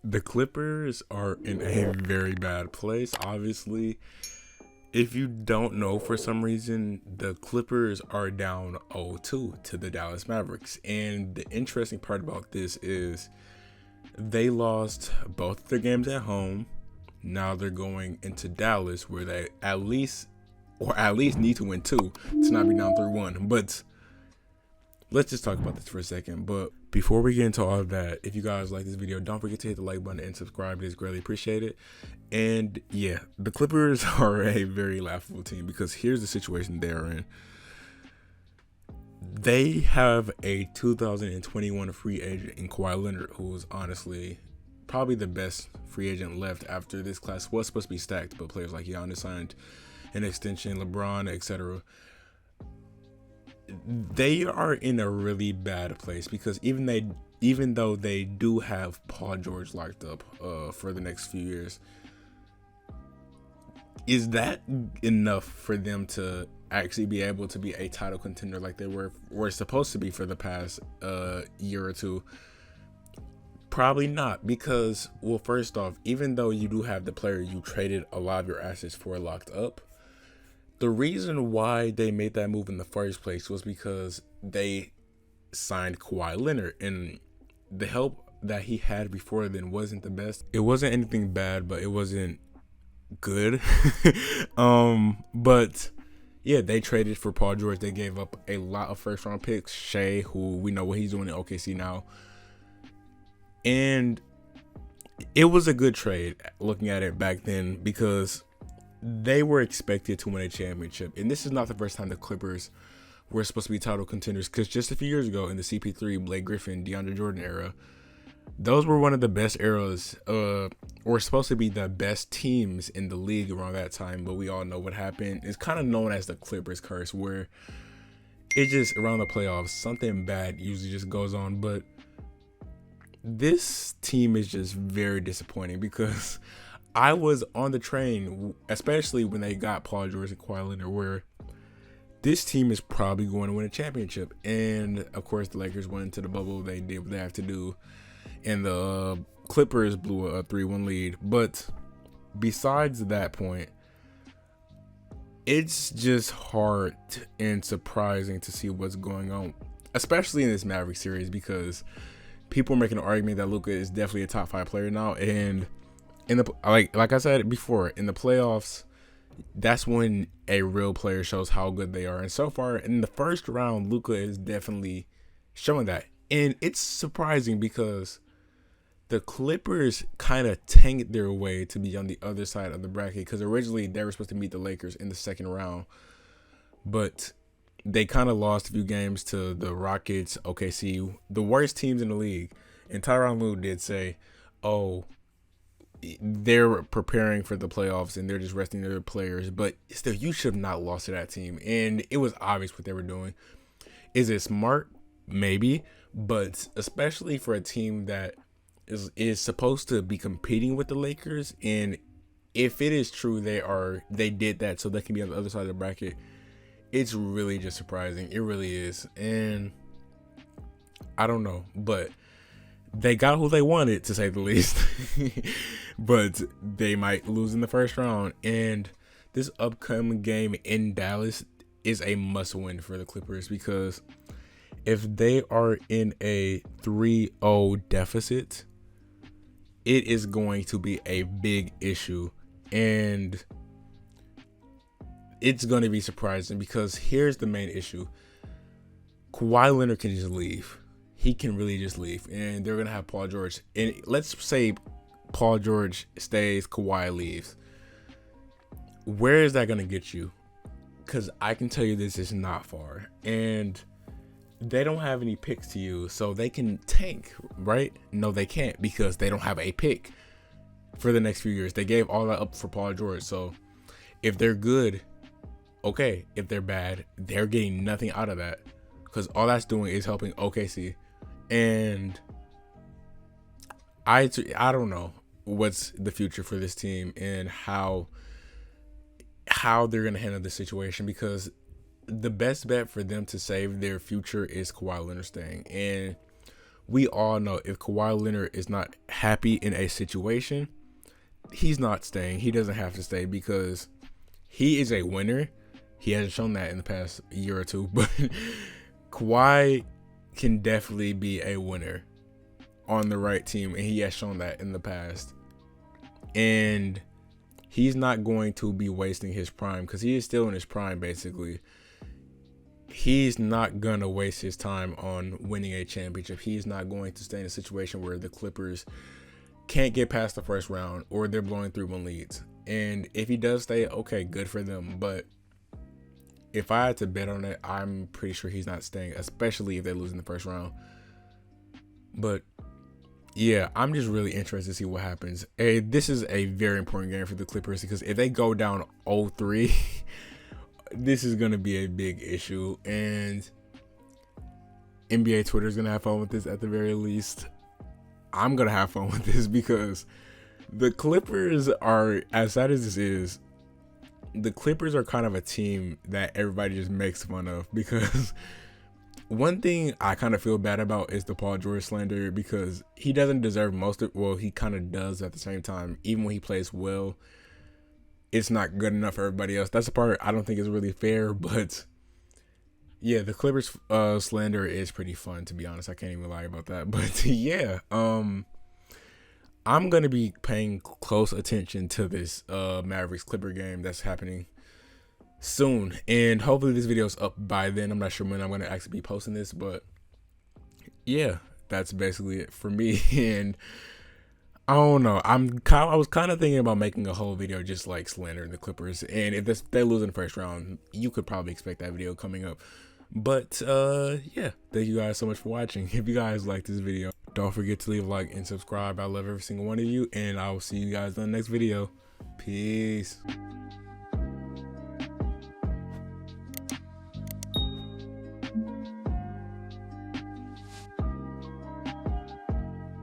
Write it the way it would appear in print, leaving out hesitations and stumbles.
The Clippers are in a very bad place. Obviously, if you don't know for some reason, the Clippers are down 0-2 to the Dallas Mavericks. And the interesting part about this is they lost both their games at home. Now they're going into Dallas where they at least need to win two to not be down 3-1. But let's just talk about this for a second. But before we get into all of that, if you guys like this video, don't forget to hit the like button and subscribe. It is greatly appreciated. And yeah, the Clippers are a very laughable team because here's the situation they're in. They have a 2021 free agent in Kawhi Leonard, who is honestly probably the best free agent left after this class was supposed to be stacked, but players like Giannis signed an extension, LeBron, etc. They are in a really bad place because even though they do have Paul George locked up for the next few years, is that enough for them to actually be able to be a title contender like they were supposed to be for the past year or two? Probably not, because, well, first off, even though you do have the player you traded a lot of your assets for locked up, the reason why they made that move in the first place was because they signed Kawhi Leonard, and the help that he had before then wasn't the best. It wasn't anything bad, but it wasn't good. But yeah, they traded for Paul George. They gave up a lot of first round picks. Shea, who we know what he's doing in OKC now. And it was a good trade looking at it back then because they were expected to win a championship. And this is not the first time the Clippers were supposed to be title contenders, because just a few years ago in the CP3, Blake Griffin, DeAndre Jordan era, those were one of the best eras, or supposed to be the best teams in the league around that time. But we all know what happened. It's kind of known as the Clippers curse, where it just, around the playoffs, something bad usually just goes on. But this team is just very disappointing because I was on the train, especially when they got Paul George and Kawhi Leonard, where this team is probably going to win a championship. And of course, the Lakers went into the bubble. They did what they have to do, and the Clippers blew a 3-1 lead. But besides that point, it's just hard and surprising to see what's going on, especially in this Maverick series, because people are making an argument that Luka is definitely a top 5 player now. And in the like I said before, in the playoffs, that's when a real player shows how good they are. And so far in the first round, Luka is definitely showing that. And it's surprising because the Clippers kind of tanked their way to be on the other side of the bracket, because originally they were supposed to meet the Lakers in the second round, but they kind of lost a few games to the Rockets, OKC, the worst teams in the league. And Tyronn Lue did say, oh, they're preparing for the playoffs and they're just resting their players. But still, you should have not lost to that team. And it was obvious what they were doing. Is it smart? Maybe. But especially for a team that is supposed to be competing with the Lakers. And if it is true they did that so they can be on the other side of the bracket, it's really just surprising. It really is. And I don't know, but they got who they wanted, to say the least. But they might lose in the first round. And this upcoming game in Dallas is a must win for the Clippers, because if they are in a 3-0 deficit, it is going to be a big issue. And it's going to be surprising, because here's the main issue. Kawhi Leonard can just leave. He can really just leave. And they're going to have Paul George. And let's say Paul George stays, Kawhi leaves. Where is that going to get you? Because I can tell you this is not far. And they don't have any picks to use, so they can tank, right? No, they can't, because they don't have a pick for the next few years. They gave all that up for Paul George. So if they're good, okay. If they're bad, they're getting nothing out of that, because all that's doing is helping OKC. And I don't know what's the future for this team and how they're going to handle this situation, because the best bet for them to save their future is Kawhi Leonard staying. And we all know if Kawhi Leonard is not happy in a situation, he's not staying. He doesn't have to stay because he is a winner. He hasn't shown that in the past year or two, but Kawhi can definitely be a winner on the right team, and he has shown that in the past. And he's not going to be wasting his prime because he is still in his prime, basically. He's not going to waste his time on winning a championship. He's not going to stay in a situation where the Clippers can't get past the first round or they're blowing through one leads. And if he does stay, okay, good for them. But if I had to bet on it, I'm pretty sure he's not staying, especially if they lose in the first round. But yeah, I'm just really interested to see what happens. Hey, this is a very important game for the Clippers because if they go down 0-3, this is going to be a big issue. And NBA Twitter is going to have fun with this at the very least. I'm going to have fun with this because the Clippers are, as sad as this is, the Clippers are kind of a team that everybody just makes fun of because one thing I kind of feel bad about is the Paul George slander because he doesn't deserve most of, well, he kind of does at the same time. Even when he plays well, it's not good enough for everybody else. That's the part I don't think is really fair, but yeah, the Clippers slander is pretty fun, to be honest. I can't even lie about that. But yeah, I'm going to be paying close attention to this Mavericks Clipper game that's happening soon. And hopefully this video is up by then. I'm not sure when I'm going to actually be posting this, but yeah, that's basically it for me. And I don't know. I was kind of thinking about making a whole video just like slandering the Clippers. And if they lose in the first round, you could probably expect that video coming up. But yeah, thank you guys so much for watching. If you guys like this video, don't forget to leave a like and subscribe. I love every single one of you, and I will see you guys in the next video. Peace.